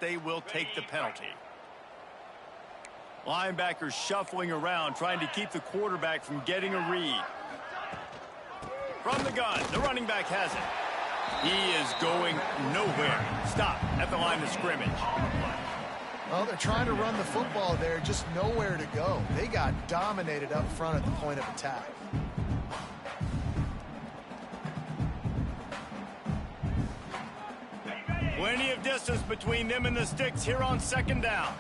they will take the penalty. Linebackers shuffling around, trying to keep the quarterback from getting a read. From the gun, the running back has it. He is going nowhere. Stop at the line of scrimmage. Well, they're trying to run the football there, just nowhere to go. They got dominated up front at the point of attack. Plenty of distance between them and the sticks here on second down.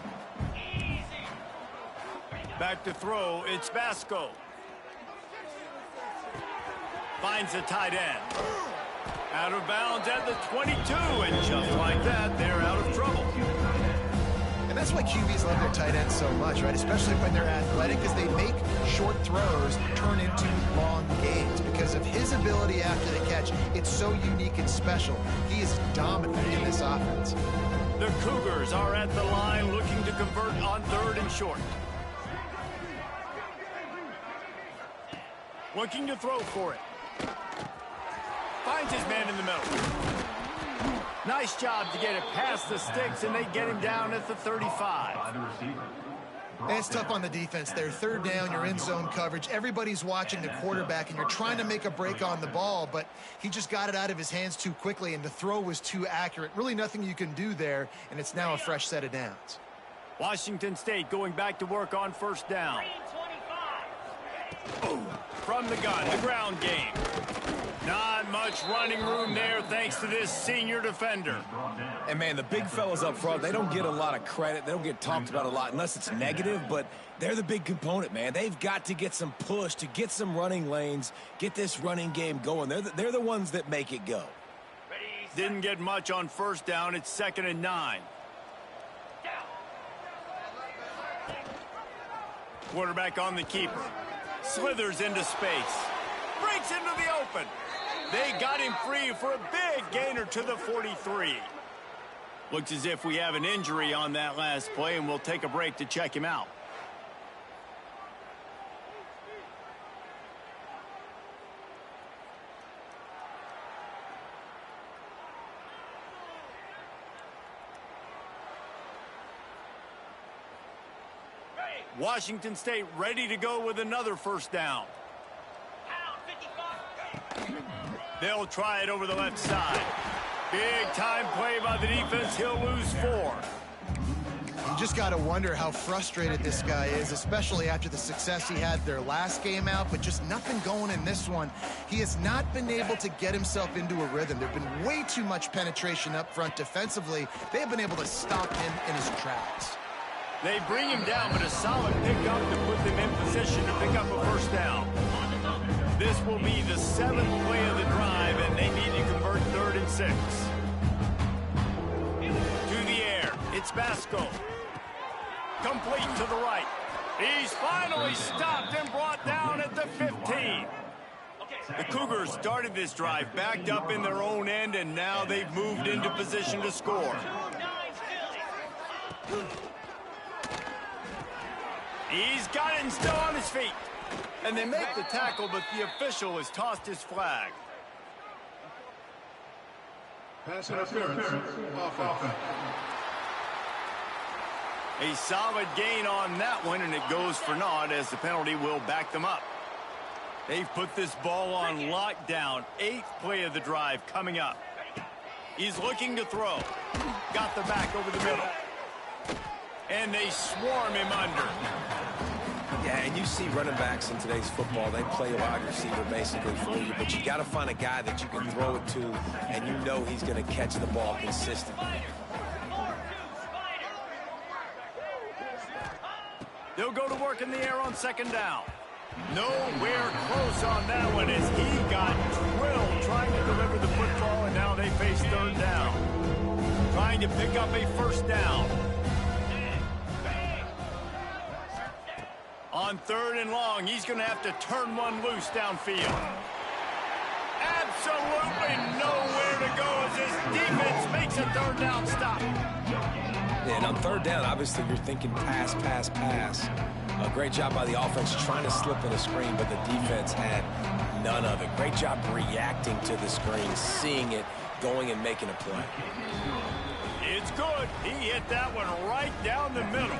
Back to throw, it's Vasco. Finds the tight end. Out of bounds at the 22, and just like that, they're out of trouble. And that's why QBs love their tight ends so much, right? Especially when they're athletic, because they make short throws turn into long gains. Because of his ability after the catch, it's so unique and special. He is dominant in this offense. The Cougars are at the line looking to convert on 3rd and short. Looking to throw for it. Finds his man in the middle. Nice job to get it past the sticks, and they get him down at the 35. And it's tough on the defense there. 3rd down, you're in zone coverage. Everybody's watching the quarterback, and you're trying to make a break on the ball, but he just got it out of his hands too quickly, and the throw was too accurate. Really nothing you can do there, and it's now a fresh set of downs. Washington State going back to work on 1st down. Oh, from the gun, the ground game. Not much running room there thanks to this senior defender. And, man, the big fellas up front, they don't get a lot of credit. They don't get talked about a lot unless it's negative, but they're the big component, man. They've got to get some push, to get some running lanes, get this running game going. They're the ones that make it go. Didn't get much on 1st down. It's 2nd and 9. Quarterback on the keeper. Slithers into space. Breaks into the open. They got him free for a big gainer to the 43. Looks as if we have an injury on that last play, and we'll take a break to check him out. Washington State ready to go with another 1st down. They'll try it over the left side. Big time play by the defense. He'll lose 4. You just got to wonder how frustrated this guy is, especially after the success he had their last game out, but just nothing going in this one. He has not been able to get himself into a rhythm. There's been way too much penetration up front defensively. They have been able to stop him in his tracks. They bring him down, but a solid pickup to put them in position to pick up a 1st down. This will be the 7th play of the drive, and they need to convert 3rd and 6. To the air, it's Vasco. Complete to the right. He's finally stopped and brought down at the 15. The Cougars started this drive backed up in their own end, and now they've moved into position to score. He's got it and still on his feet. And they make the tackle, but the official has tossed his flag. Pass interference. Offense. A solid gain on that one, and it goes for naught as the penalty will back them up. They've put this ball on lockdown. 8th play of the drive coming up. He's looking to throw. Got the back over the middle. And they swarm him under. Yeah, and you see running backs in today's football, they play a wide receiver basically for you, but you got to find a guy that you can throw it to, and you know he's going to catch the ball consistently. They'll go to work in the air on 2nd down. Nowhere close on that one as he got drilled trying to deliver the football, and now they face 3rd down. Trying to pick up a 1st down. On 3rd and long, he's going to have to turn one loose downfield. Absolutely nowhere to go as his defense makes a 3rd down stop. And on 3rd down, obviously you're thinking pass, pass, pass. A great job by the offense trying to slip in a screen, but the defense had none of it. Great job reacting to the screen, seeing it, going and making a play. It's good. He hit that one right down the middle.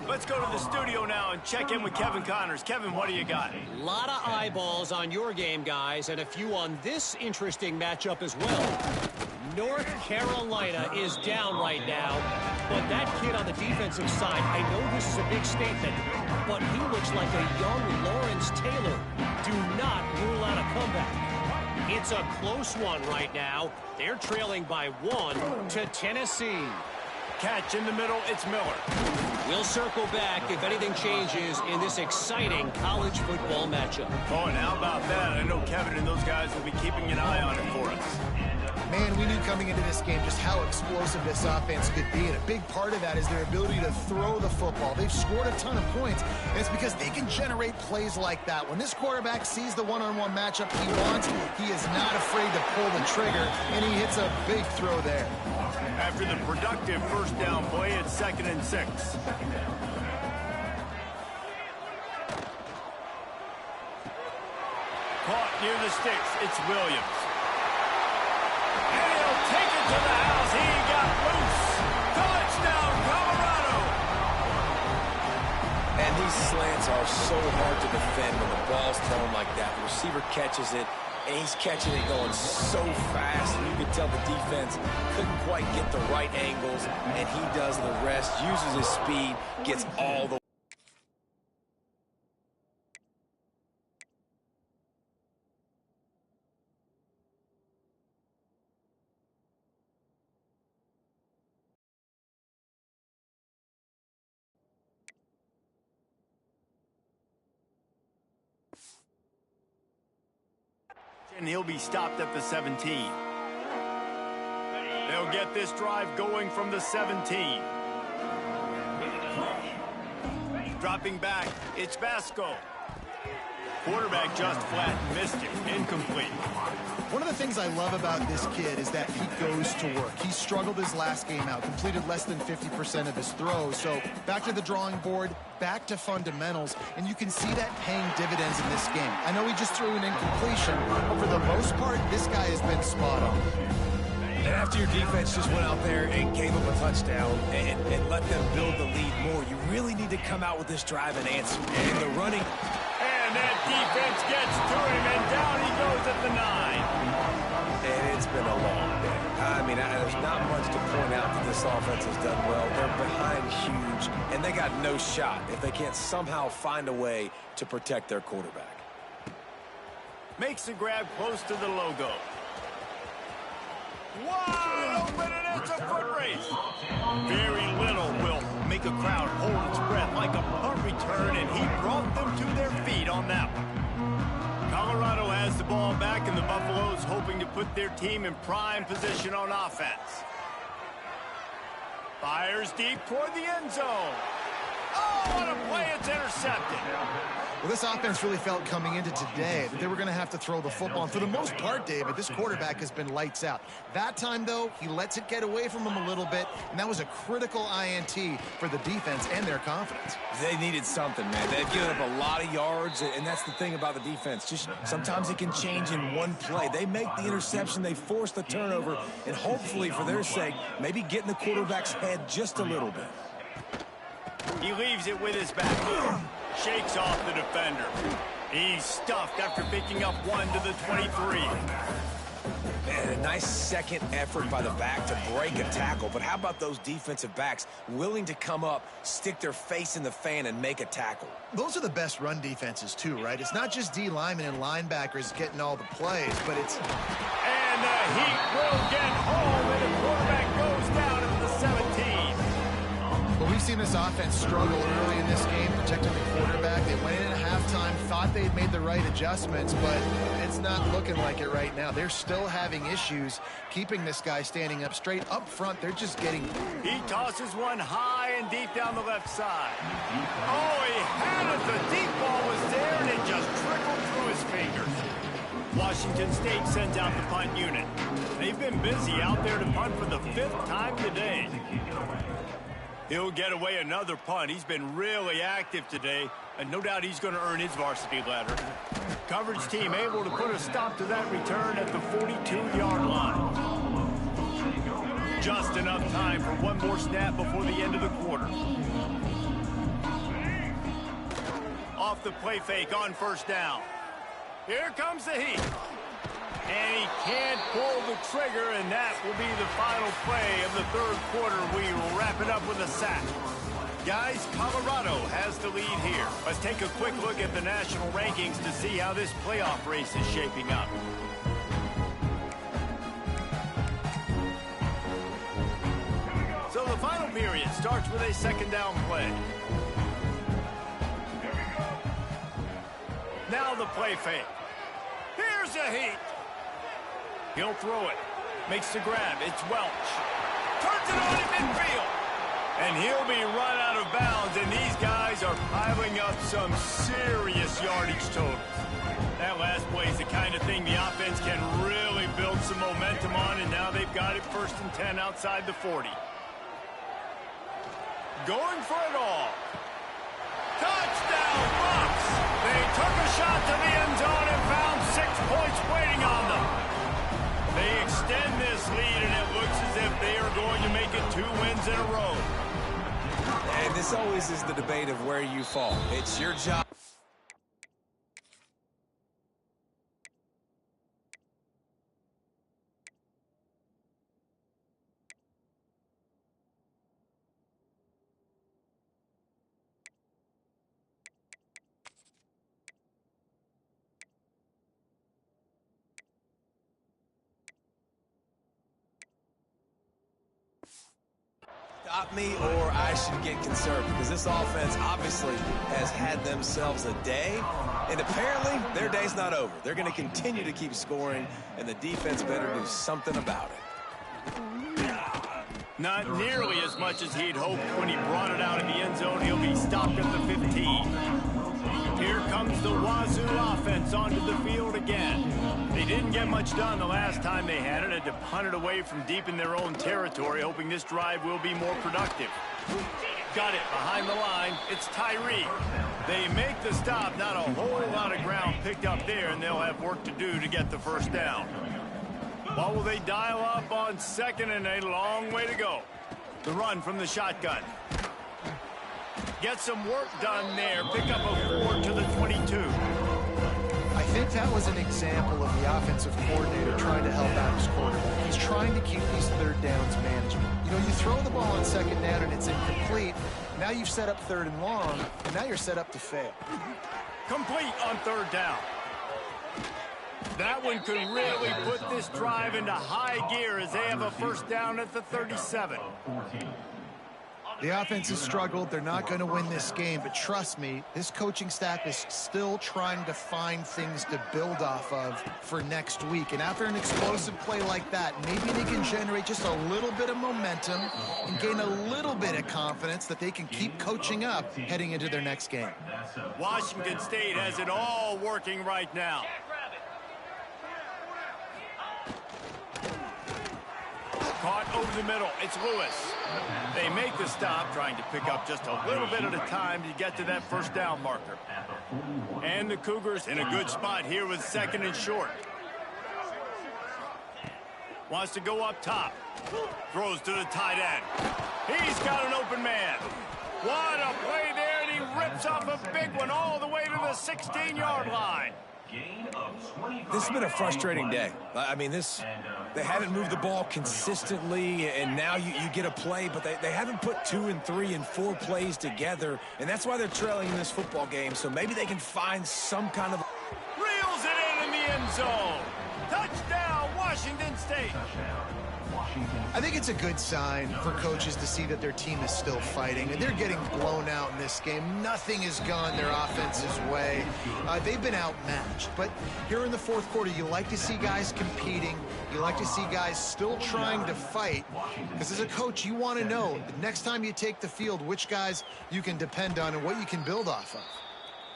Let's go to the studio now and check in with Kevin Connors. Kevin, what do you got? A lot of eyeballs on your game, guys, and a few on this interesting matchup as well. North Carolina is down right now, but that kid on the defensive side, I know this is a big statement, but he looks like a young Lawrence Taylor. Do not rule out a comeback. It's a close one right now. They're trailing by 1 to Tennessee. Catch in the middle, it's Miller. We'll circle back if anything changes in this exciting college football matchup. Oh, and how about that? I know Kevin and those guys will be keeping an eye on it for us. Man, we knew coming into this game just how explosive this offense could be, and a big part of that is their ability to throw the football. They've scored a ton of points, and it's because they can generate plays like that. When this quarterback sees the one-on-one matchup he wants, he is not afraid to pull the trigger, and he hits a big throw there. After the productive first down play, it's 2nd and 6. Caught near the sticks, it's Williams. And he'll take it to the house. He got loose. Touchdown, Colorado. And these slants are so hard to defend when the ball's thrown like that. The receiver catches it, and he's catching it going so fast. And you can tell the defense couldn't quite get the right angles, and he does the rest, uses his speed, gets all the and he'll be stopped at the 17. They'll get this drive going from the 17. Dropping back, it's Vasco. Quarterback just flat missed it. Incomplete. One of the things I love about this kid is that he goes to work. He struggled his last game out, completed less than 50% of his throws. So back to the drawing board, back to fundamentals, and you can see that paying dividends in this game. I know he just threw an incompletion, but for the most part, this guy has been spot on. And after your defense just went out there and gave them a touchdown and let them build the lead more, you really need to come out with this drive and answer. And the running... And that defense gets to him, and down he goes at the 9. And it's been a long day. I mean, there's not much to point out that this offense has done well. They're behind huge, and they got no shot if they can't somehow find a way to protect their quarterback. Makes the grab close to the logo. Wide open, and it's a foot race. Very little will make a crowd hold its breath like a punt return, and he brought them to their feet on that one. Colorado has the ball back, and the Buffaloes hoping to put their team in prime position on offense. Fires deep toward the end zone. Oh, what a play, it's intercepted. Well, this offense really felt coming into today that they were going to have to throw the football. And for the most part, David, this quarterback has been lights out. That time, though, he lets it get away from him a little bit, and that was a critical INT for the defense and their confidence. They needed something, man. They've given up a lot of yards, and that's the thing about the defense. Just sometimes it can change in one play. They make the interception, they force the turnover, and hopefully, for their sake, maybe get in the quarterback's head just a little bit. He leaves it with his back. Shakes off the defender. He's stuffed after picking up 1 to the 23. Man, a nice second effort by the back to break a tackle. But how about those defensive backs willing to come up, stick their face in the fan, and make a tackle? Those are the best run defenses, too, right? It's not just D linemen and linebackers getting all the plays, but it's... And the Heat will get home, and the quarterback goes down at the 17. But we've seen this offense struggle early in this game, protecting the quarterback. They went in at halftime, thought they'd made the right adjustments, but it's not looking like it right now. They're still having issues keeping this guy standing up straight. Up front, they're just getting... He tosses one high and deep down the left side. Oh, he had it. The deep ball was there, and it just trickled through his fingers. Washington State sends out the punt unit. They've been busy out there to punt for the 5th time today. He'll get away another punt. He's been really active today, and no doubt he's going to earn his varsity ladder. Coverage team able to put a stop to that return at the 42-yard line. just enough time for one more snap before the end of the quarter. Off the play fake on first down. Here comes the heat. And he can't pull the trigger, and that will be the final play of the third quarter. We will wrap it up with a sack. Guys, Colorado has the lead here. Let's take a quick look at the national rankings to see how this playoff race is shaping up. So the final period starts with a second down play. Now the play fake. Here's a heat. He'll throw it. Makes the grab. It's Welch. Turns it on in midfield. And he'll be run out of bounds, and these guys are piling up some serious yardage totals. That last play is the kind of thing the offense can really build some momentum on, and now they've got it 1st and 10 outside the 40. Going for it all. Touchdown, Bucks! They took a shot to the end zone and found 6 points waiting on them. They extend this lead, and it looks as if they are going to make it 2 wins in a row. And this always is the debate of where you fall. It's your job. Stop me or I should get concerned, because this offense obviously has had themselves a day, and apparently their day's not over. They're going to continue to keep scoring, and the defense better do something about it. Not nearly as much as he'd hoped when he brought it out of the end zone. He'll be stopped at the 15. Here comes the Wazoo offense onto the field again. They didn't get much done the last time they had it. Had to punt it away from deep in their own territory, hoping this drive will be more productive. Got it behind the line. It's Tyree. They make the stop. Not a whole lot of ground picked up there, and they'll have work to do to get the first down. What will they dial up on 2nd and a long way to go? The run from the shotgun. Get some work done there. Pick up a 4 to the 22. I think that was an example of the offensive coordinator trying to help out his quarterback. He's trying to keep these third downs manageable. You know, you throw the ball on 2nd down and it's incomplete. Now you've set up 3rd and long, and now you're set up to fail. Complete on 3rd down. That one could really put this drive into high gear as they have a first down at the 37. The offense has struggled. They're not going to win this game, but trust me, this coaching staff is still trying to find things to build off of for next week. And after an explosive play like that, maybe they can generate just a little bit of momentum and gain a little bit of confidence that they can keep coaching up heading into their next game. Washington State has it all working right now. Caught over the middle. It's Lewis. They make the stop, trying to pick up just a little bit at a time to get to that first down marker. And the Cougars in a good spot here with 2nd and short. Wants to go up top. Throws to the tight end. He's got an open man. What a play there, and he rips off a big one all the way to the 16-yard line. This has been a frustrating day. I mean, they haven't moved the ball consistently, and now you get a play, but they haven't put 2 and 3 and 4 plays together, and that's why they're trailing in this football game. So maybe they can find some kind of... Reels it in the end zone. Touchdown, Washington State. I think it's a good sign for coaches to see that their team is still fighting, and they're getting blown out in this game. Nothing has gone their offense's way. They've been outmatched, but here in the 4th quarter, you like to see guys competing. You like to see guys still trying to fight, because as a coach, you want to know the next time you take the field which guys you can depend on and what you can build off of.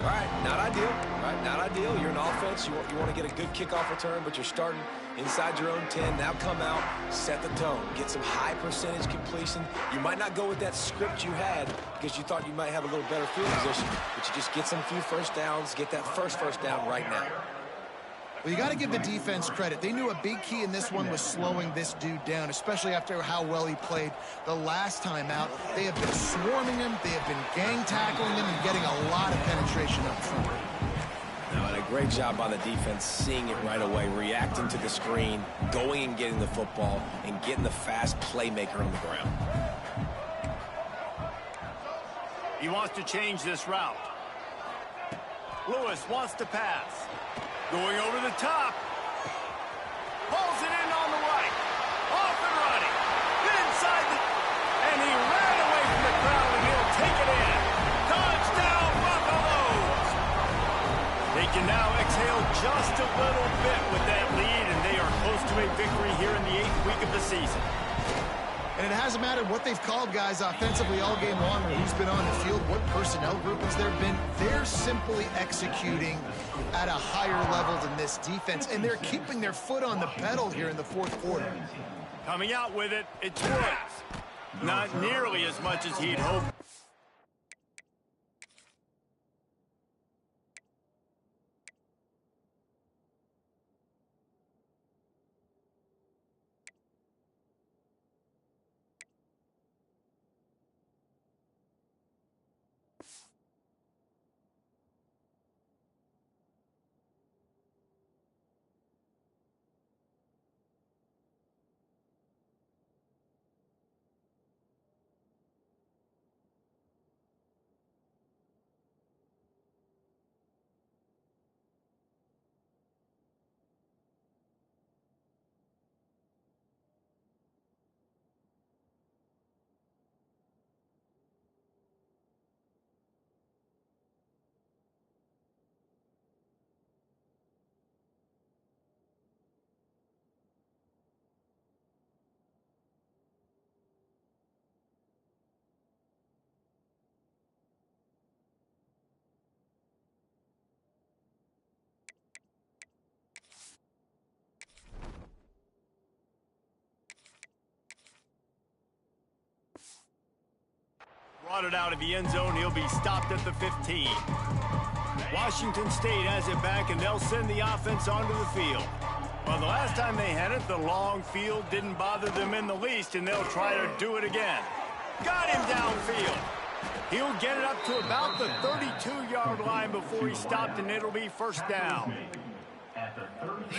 All right, not ideal. All right, not ideal. You're an offense. You want to get a good kickoff return, but you're starting inside your own 10. Now come out, set the tone, get some high percentage completion. You might not go with that script you had because you thought you might have a little better field position, but you just get some few first downs, get that first down right now. Well, you got to give the defense credit. They knew a big key in this one was slowing this dude down, especially after how well he played the last time out. They have been swarming him. They have been gang tackling him and getting a lot of penetration up front. Now, and a great job by the defense seeing it right away, reacting to the screen, going and getting the football, and getting the fast playmaker on the ground. He wants to change this route. Lewis wants to pass. Going over the top. Pulls it in on the right. Off and running. Inside the... And he ran away from the crowd, and he'll take it in. Touchdown, Buffaloes! They can now exhale just a little bit with that lead, and they are close to a victory here in the 8th week of the season. And it hasn't mattered what they've called guys offensively all game long or who's been on the field, what personnel groupings there have been. They're simply executing at a higher level than this defense, and they're keeping their foot on the pedal here in the fourth quarter. Coming out with it, it's Woods. Not nearly as much as he'd hoped. Brought it out of the end zone. He'll be stopped at the 15. Washington State has it back, and they'll send the offense onto the field. Well, the last time they had it, the long field didn't bother them in the least, and they'll try to do it again. Got him downfield. He'll get it up to about the 32-yard line before he stopped, and it'll be first down.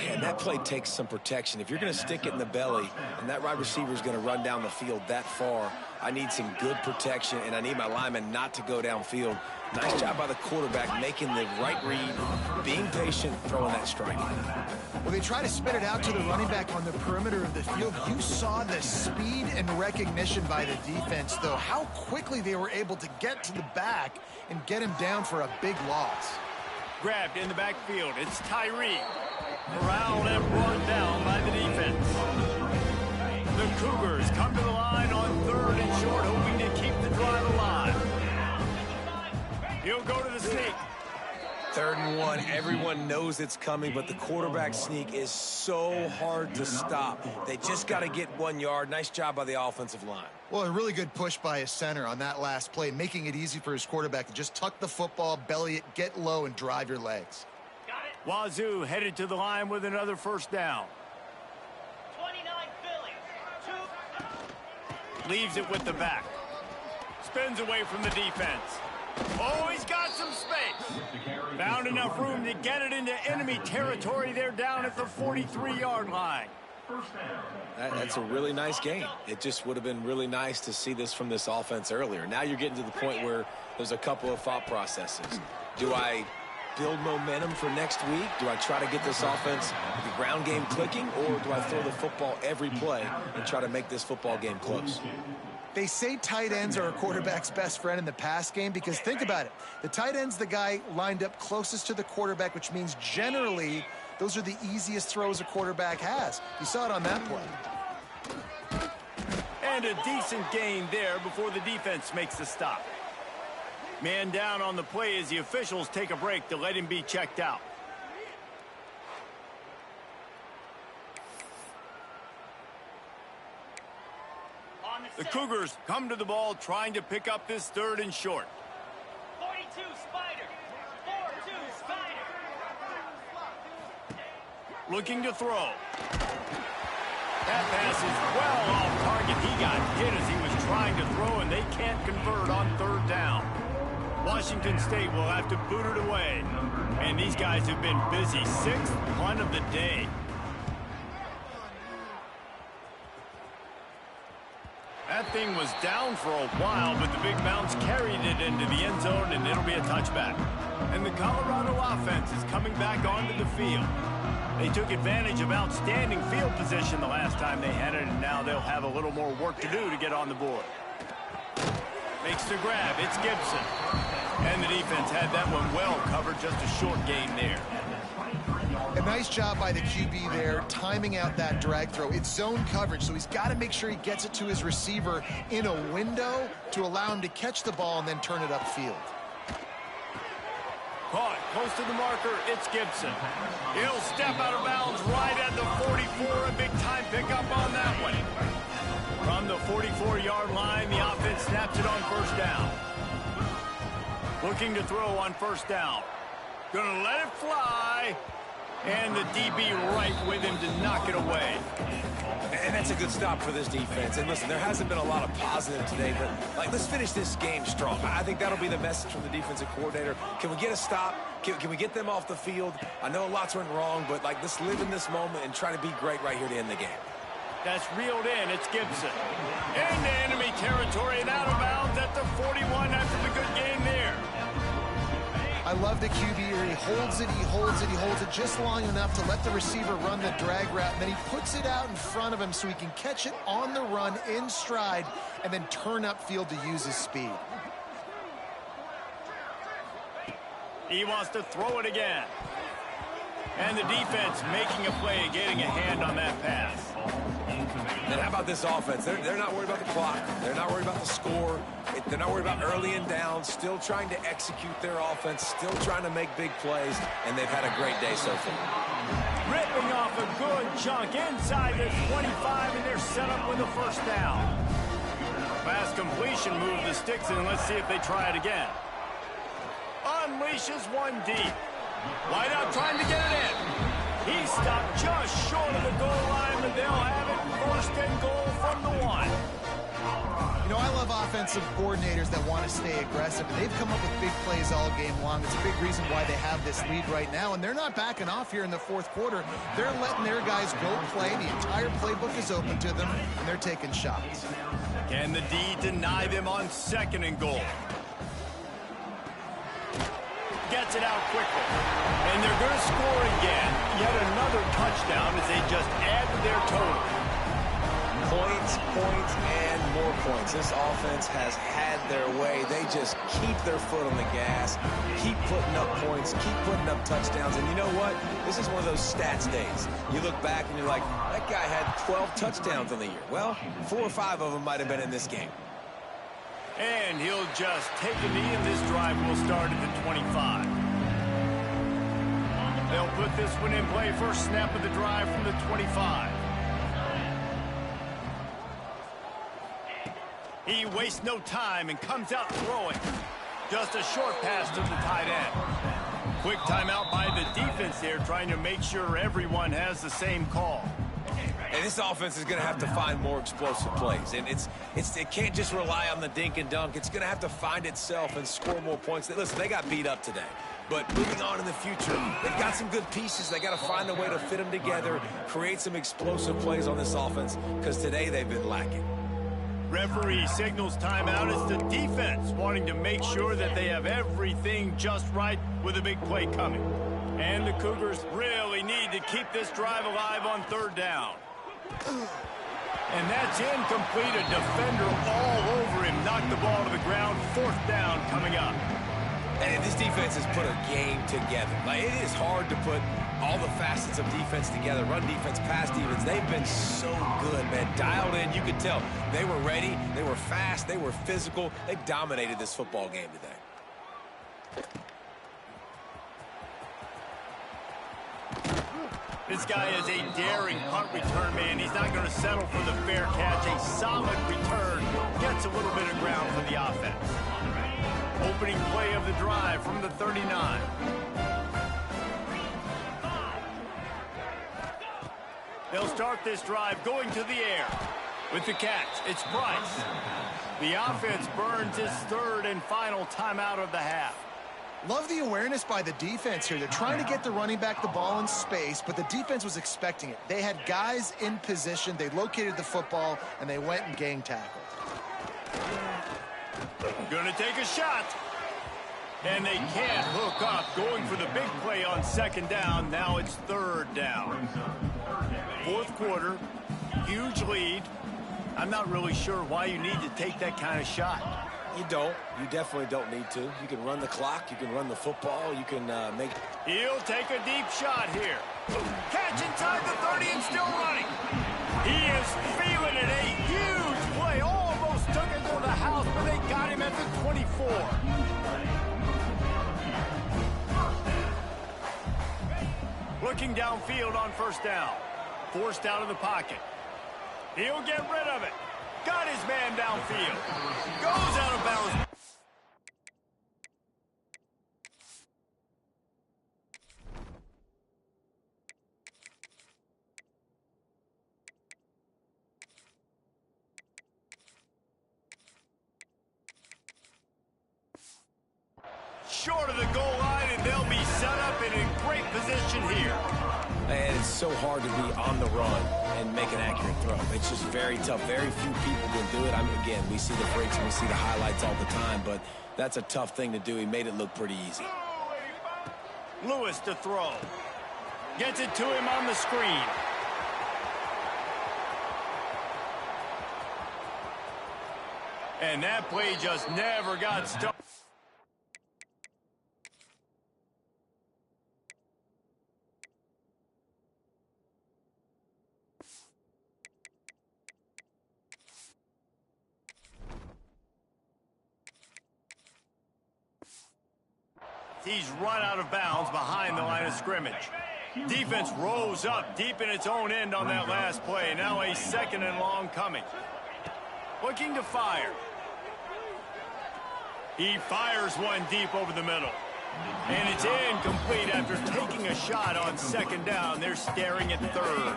Man, that play takes some protection. If you're going to stick it in the belly and that wide receiver is going to run down the field that far, I need some good protection, and I need my lineman not to go downfield. Nice job by the quarterback making the right read, being patient, throwing that strike. Well, they try to spit it out to the running back on the perimeter of the field. You saw the speed and recognition by the defense, though, how quickly they were able to get to the back and get him down for a big loss. Grabbed in the backfield. It's Tyree. Corralled and brought down by the defense. The Cougars come to the line on 3rd and short, hoping to keep the drive alive. He'll go to the sneak. 3rd and 1. Everyone knows it's coming, but the quarterback sneak is so hard to stop. They just got to get 1 yard. Nice job by the offensive line. Well, a really good push by his center on that last play, making it easy for his quarterback to just tuck the football, belly it, get low, and drive your legs. Wazoo headed to the line with another first down. 29 Phillies. Leaves it with the back. Spins away from the defense. Oh, he's got some space. Found enough room to get it into enemy territory. They're down at the 43-yard line. That's a really nice game. It just would have been really nice to see this from this offense earlier. Now you're getting to the point where there's a couple of thought processes. Do I build momentum for next week? Do I try to get this offense, the ground game clicking, or do I throw the football every play and try to make this football game close? They say tight ends are a quarterback's best friend in the pass game because think about it. The tight end's the guy lined up closest to the quarterback, which means generally those are the easiest throws a quarterback has. You saw it on that play. And a decent gain there before the defense makes the stop. Man down on the play as the officials take a break to let him be checked out. The Cougars come to the ball trying to pick up this 3rd and short. 42 Spider. 4-2 Spider. Looking to throw. That pass is well off target. He got hit as he was trying to throw, and they can't convert on third down. Washington State will have to boot it away. And these guys have been busy. 6th punt of the day. That thing was down for a while, but the big bounce carried it into the end zone, and it'll be a touchback. And the Colorado offense is coming back onto the field. They took advantage of outstanding field position the last time they had it, and now they'll have a little more work to do to get on the board. Makes the grab. It's Gibson. And the defense had that one well covered. Just a short gain there. A nice job by the QB there, timing out that drag throw. It's zone coverage, so he's got to make sure he gets it to his receiver in a window to allow him to catch the ball and then turn it upfield. Caught close to the marker. It's Gibson. He'll step out of bounds right at the 44. A big-time pickup on that one. From the 44-yard line, the offense snaps it on first down. Looking to throw on first down. Gonna let it fly. And the DB right with him to knock it away. And that's a good stop for this defense. And listen, there hasn't been a lot of positive today, but let's finish this game strong. I think that'll be the message from the defensive coordinator. Can we get a stop? Can we get them off the field? I know lots went wrong, but let's live in this moment and try to be great right here to end the game. That's reeled in. It's Gibson. Into enemy territory and out of bounds at the 41 after the good game there. I love the QB here. He holds it, he holds it, he holds it just long enough to let the receiver run the drag route, and then he puts it out in front of him so he can catch it on the run in stride and then turn upfield to use his speed. He wants to throw it again. And the defense making a play, getting a hand on that pass. And how about this offense? They're not worried about the clock. They're not worried about the score. They're not worried about early and down. Still trying to execute their offense. Still trying to make big plays. And they've had a great day so far. Ripping off a good chunk inside the 25, and they're set up with a first down. Pass completion, move the sticks in. Let's see if they try it again. Unleashes one deep. Wide out trying to get it in. He stopped just short of the goal line, but they'll have it first and goal from the 1. You know, I love offensive coordinators that want to stay aggressive, and they've come up with big plays all game long. It's a big reason why they have this lead right now, and they're not backing off here in the fourth quarter. They're letting their guys go play. The entire playbook is open to them, and they're taking shots. Can the D deny them on second and goal? Gets it out quickly. And they're going to score again. Yet another touchdown as they just add to their total. Points, points, and more points. This offense has had their way. They just keep their foot on the gas, keep putting up points, keep putting up touchdowns. And you know what? This is one of those stats days. You look back and you're like, that guy had 12 touchdowns on the year. Well, 4 or 5 of them might have been in this game. And he'll just take a knee, and this drive will start at the 25. They'll put this one in play. First snap of the drive from the 25. He wastes no time and comes out throwing. Just a short pass to the tight end. Quick timeout by the defense there, trying to make sure everyone has the same call. And this offense is going to have to find more explosive plays. And it can't just rely on the dink and dunk. It's going to have to find itself and score more points. Listen, they got beat up today. But moving on in the future, they've got some good pieces. They got to find a way to fit them together, create some explosive plays on this offense, because today they've been lacking. Referee signals timeout. It's the defense wanting to make sure that they have everything just right with a big play coming. And the Cougars really need to keep this drive alive on third down. And that's incomplete. A defender all over him. Knocked the ball to the ground. Fourth down coming up. And this defense has put a game together. Like, it is hard to put all the facets of defense together. Run defense, pass defense. They've been so good, man. Dialed in. You could tell they were ready. They were fast. They were physical. They dominated this football game today. This guy is a daring punt return man. He's not going to settle for the fair catch. A solid return. Gets a little bit of ground for the offense. Opening play of the drive from the 39. They'll start this drive going to the air. With the catch, it's Price. The offense burns its third and final timeout of the half. Love the awareness by the defense here. They're trying to get the running back the ball in space, but the defense was expecting it. They had guys in position. They located the football, and they went and gang tackled. Gonna take a shot. And they can't hook up. Going for the big play on second down. Now it's third down. Fourth quarter, huge lead. I'm not really sure why you need to take that kind of shot. You don't. You definitely don't need to. You can run the clock. You can run the football. You can make... He'll take a deep shot here. Catch inside the 30 and still running. He is feeling it. A huge play. Almost took it to the house, but they got him at the 24. Looking downfield on first down. Forced out of the pocket. He'll get rid of it. Got his man downfield. Goes out of bounds. Short of the goal line, and they'll be set up in a great position here. And it's so hard to be on the run and make an accurate throw. It's just very tough. Very few people can do it. I mean, again, we see the breaks and we see the highlights all the time, but that's a tough thing to do. He made it look pretty easy. Lewis to throw. Gets it to him on the screen. And that play just never got started. He's run out of bounds behind the line of scrimmage. Defense rose up deep in its own end on that last play. Now a second and long coming. Looking to fire. He fires one deep over the middle. And it's incomplete after taking a shot on second down. They're staring at third.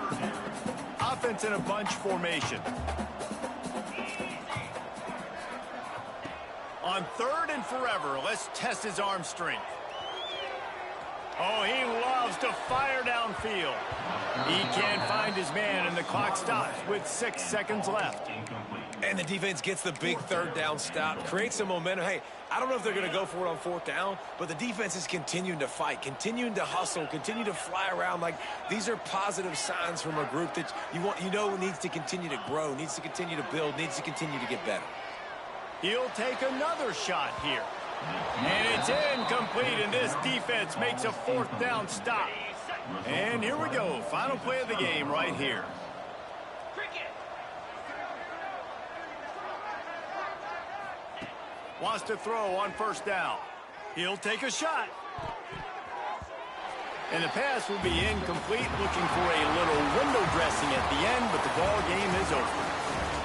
Offense in a bunch formation. On third and forever, let's test his arm strength. Oh, he loves to fire downfield. He can't find his man, and the clock stops with 6 seconds left. And the defense gets the big third down stop, creates some momentum. Hey, I don't know if they're going to go for it on fourth down, but the defense is continuing to fight, continuing to hustle, continue to fly around. Like, these are positive signs from a group that you know needs to continue to grow, needs to continue to build, needs to continue to get better. He'll take another shot here. And it's incomplete, and this defense makes a fourth down stop. And here we go. Final play of the game right here. Wants to throw on first down. He'll take a shot. And the pass will be incomplete, looking for a little window dressing at the end, but the ball game is over.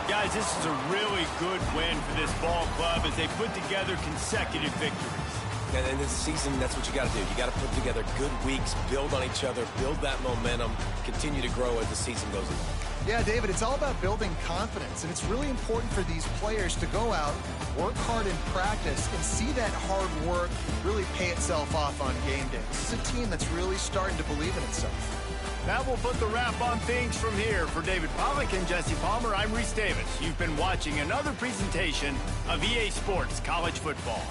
Guys, this is a really good win for this ball club as they put together consecutive victories. And in this season, that's what you got to do. You got to put together good weeks, build on each other, build that momentum, continue to grow as the season goes along. Yeah, David, it's all about building confidence, and it's really important for these players to go out, work hard in practice, and see that hard work really pay itself off on game day. This is a team that's really starting to believe in itself. That will put the wrap on things from here. For David Pollack and Jesse Palmer, I'm Reese Davis. You've been watching another presentation of EA Sports College Football.